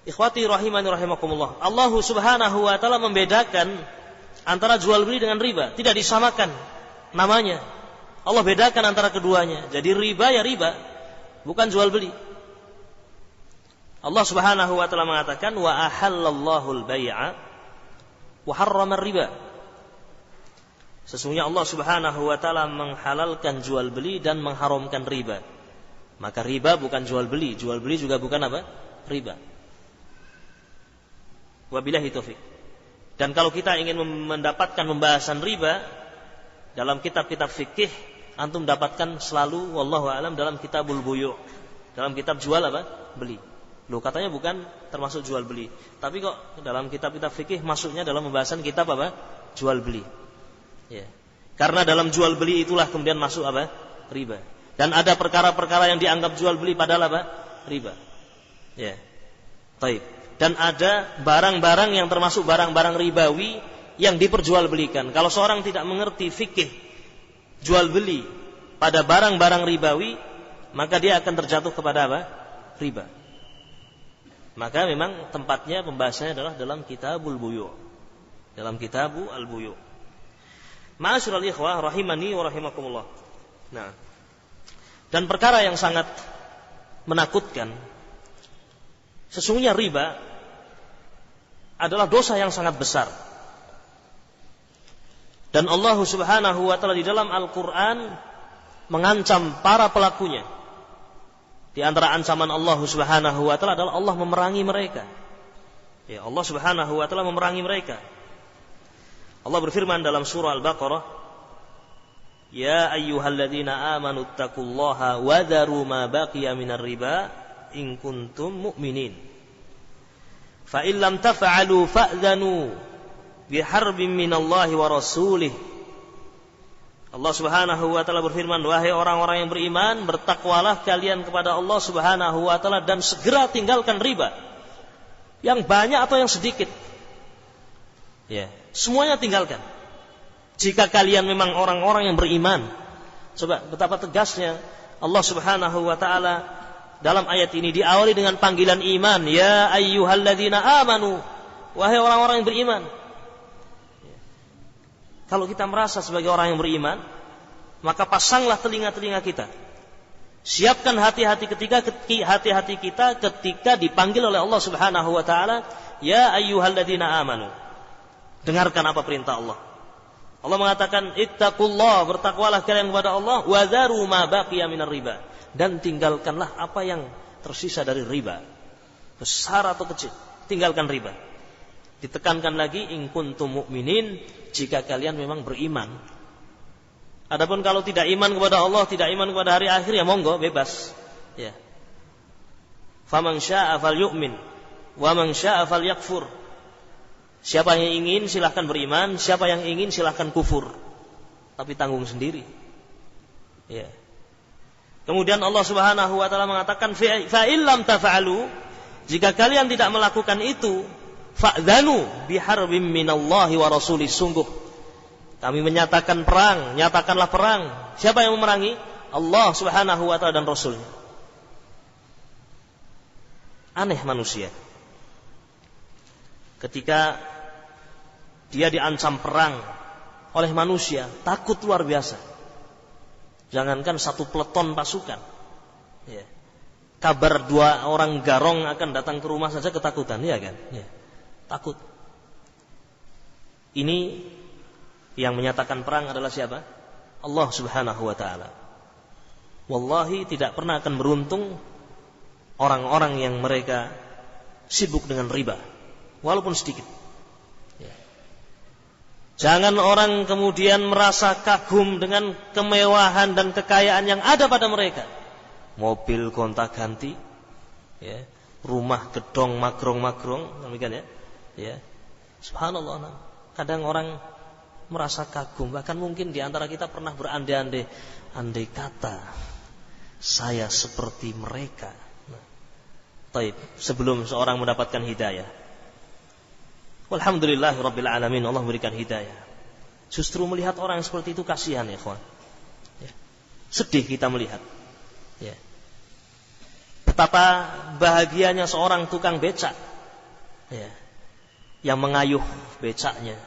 Ikhwati rahimani rahimakumullah. Allah Subhanahu wa taala membedakan antara jual beli dengan riba, tidak disamakan namanya. Allah bedakan antara keduanya. Jadi riba ya riba, bukan jual beli. Allah Subhanahu wa taala mengatakan wa ahallallahu al-bai'a wa harrama riba. Sesungguhnya Allah Subhanahu wa taala menghalalkan jual beli dan mengharamkan riba. Maka riba bukan jual beli juga bukan apa? Riba. Wabillahi taufik. Dan kalau kita ingin mendapatkan pembahasan riba dalam kitab-kitab fikih, antum dapatkan selalu wallahu alam dalam kitabul buyu', dalam kitab jual apa? Beli. Loh, katanya bukan termasuk jual beli. Tapi kok dalam kitab-kitab fikih masuknya dalam pembahasan kitab apa? Jual beli. Ya. Karena dalam jual beli itulah kemudian masuk apa? Riba. Dan ada perkara-perkara yang dianggap jual beli padahal apa? Riba. Ya. Taib. Dan ada barang-barang yang termasuk barang-barang ribawi yang diperjualbelikan. Kalau seorang tidak mengerti fikih jual beli pada barang-barang ribawi, maka dia akan terjatuh kepada apa? Riba. Maka memang tempatnya pembahasannya adalah dalam kitabul buyu'. Dalam kitabu al-buyu'. Ma'asyiral ikhwah rahimani wa rahimakumullah. Nah, dan perkara yang sangat menakutkan, sesungguhnya riba adalah dosa yang sangat besar. Dan Allah Subhanahu wa taala di dalam Al-Qur'an mengancam para pelakunya. Di antara ancaman Allah Subhanahu wa taala adalah Allah memerangi mereka. Ya, Allah Subhanahu wa taala memerangi mereka. Allah berfirman dalam surah Al-Baqarah, "Ya ayyuhalladzina amanu taqullaha wa dharu ma baqiya minar riba in kuntum mu'minin. Fa in lam taf'alu fa'dhanu biharbin minallahi wa rasulih." Allah Subhanahu wa taala berfirman, wahai orang-orang yang beriman, bertakwalah kalian kepada Allah Subhanahu wa taala dan segera tinggalkan riba. Yang banyak atau yang sedikit. Ya, semuanya tinggalkan. Jika kalian memang orang-orang yang beriman. Coba betapa tegasnya Allah Subhanahu wa taala dalam ayat ini diawali dengan panggilan iman, ya ayyuhalladzina amanu, wahai orang-orang yang beriman. Kalau kita merasa sebagai orang yang beriman, maka pasanglah telinga-telinga kita. Siapkan hati-hati kita ketika dipanggil oleh Allah Subhanahu wa taala, ya ayyuhalladzina amanu. Dengarkan apa perintah Allah. Allah mengatakan, ittaqullah, bertakwalah kalian kepada Allah, wa dharu ma baqiya minar riba, dan tinggalkanlah apa yang tersisa dari riba. Besar atau kecil, tinggalkan riba. Ditekankan lagi, in kuntum mu'minin, jika kalian memang beriman. Adapun kalau tidak iman kepada Allah, tidak iman kepada hari akhir, ya monggo, bebas. Ya. Faman syaa'a falyu'min, wa man syaa'a falyakfur. Siapa yang ingin silahkan beriman, siapa yang ingin silahkan kufur. Tapi tanggung sendiri. Ya. Kemudian Allah Subhanahu wa taala mengatakan, fa illam tafa'alu, jika kalian tidak melakukan itu, fa'dhanu biharbim minallahi wa rasulih, sungguh kami menyatakan perang, nyatakanlah perang. Siapa yang memerangi? Allah Subhanahu wa taala dan Rasulnya. Aneh manusia. Ketika dia diancam perang oleh manusia, takut luar biasa. Jangankan satu peleton pasukan. Ya. Kabar 2 orang garong akan datang ke rumah saja ketakutan, ya kan? Ya. Takut. Ini yang menyatakan perang adalah siapa? Allah Subhanahu wa taala. Wallahi tidak pernah akan beruntung orang-orang yang mereka sibuk dengan riba, walaupun sedikit. Ya. Jangan orang kemudian merasa kagum dengan kemewahan dan kekayaan yang ada pada mereka. Mobil gonta-ganti, ya, rumah gedong magrong-magrong, demikian ya. Ya. Subhanallah. Kadang orang merasa kagum, bahkan mungkin di antara kita pernah berandai-andai, andai kata saya seperti mereka. Taib, sebelum seorang mendapatkan hidayah. Walhamdulillahirabbil alamin, Allah berikan hidayah. Justru melihat orang seperti itu kasihan, ya ikhwan. Ya. Sedih kita melihat. Ya. Betapa bahagianya seorang tukang becak Ya. Yang mengayuh becaknya,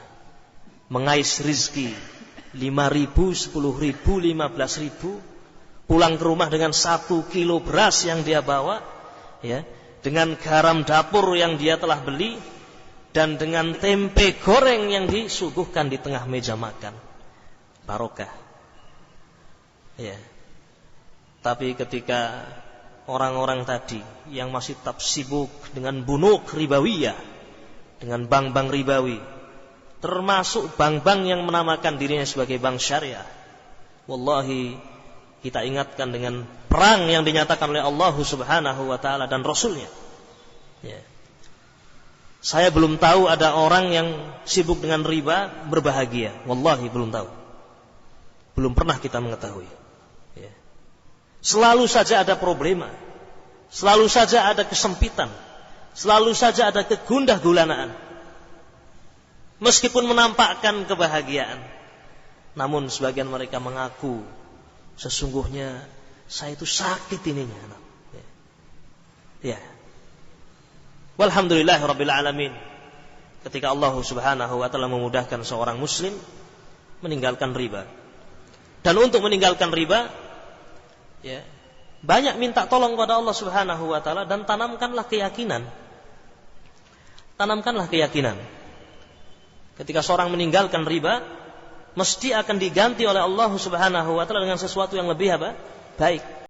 mengais rizki 5.000, 10.000, 15.000, pulang ke rumah dengan 1 kilo beras yang dia bawa, ya, dengan garam dapur yang dia telah beli, dan dengan tempe goreng yang disuguhkan di tengah meja makan. Barokah. Ya. Tapi ketika orang-orang tadi yang masih tetap sibuk dengan bunuk ribawiyah, dengan bank-bank ribawi, termasuk bank-bank yang menamakan dirinya sebagai bank syariah, wallahi kita ingatkan dengan perang yang dinyatakan oleh Allah Subhanahu wa taala dan Rasulnya. Ya. Saya belum tahu ada orang yang sibuk dengan riba berbahagia. Wallahi belum tahu. Belum pernah kita mengetahui. Ya. Selalu saja ada problema, selalu saja ada kesempitan, selalu saja ada kegundah gulanaan. Meskipun menampakkan kebahagiaan, namun sebagian mereka mengaku sesungguhnya saya itu sakit ininya. Ya. Walhamdulillahirabbil alamin. Ketika Allah Subhanahu wa taala memudahkan seorang muslim meninggalkan riba. Dan untuk meninggalkan riba, ya, banyak minta tolong kepada Allah Subhanahu wa taala dan tanamkanlah keyakinan. Tanamkanlah keyakinan. Ketika seorang meninggalkan riba, mesti akan diganti oleh Allah Subhanahu wa taala dengan sesuatu yang lebih apa? Baik.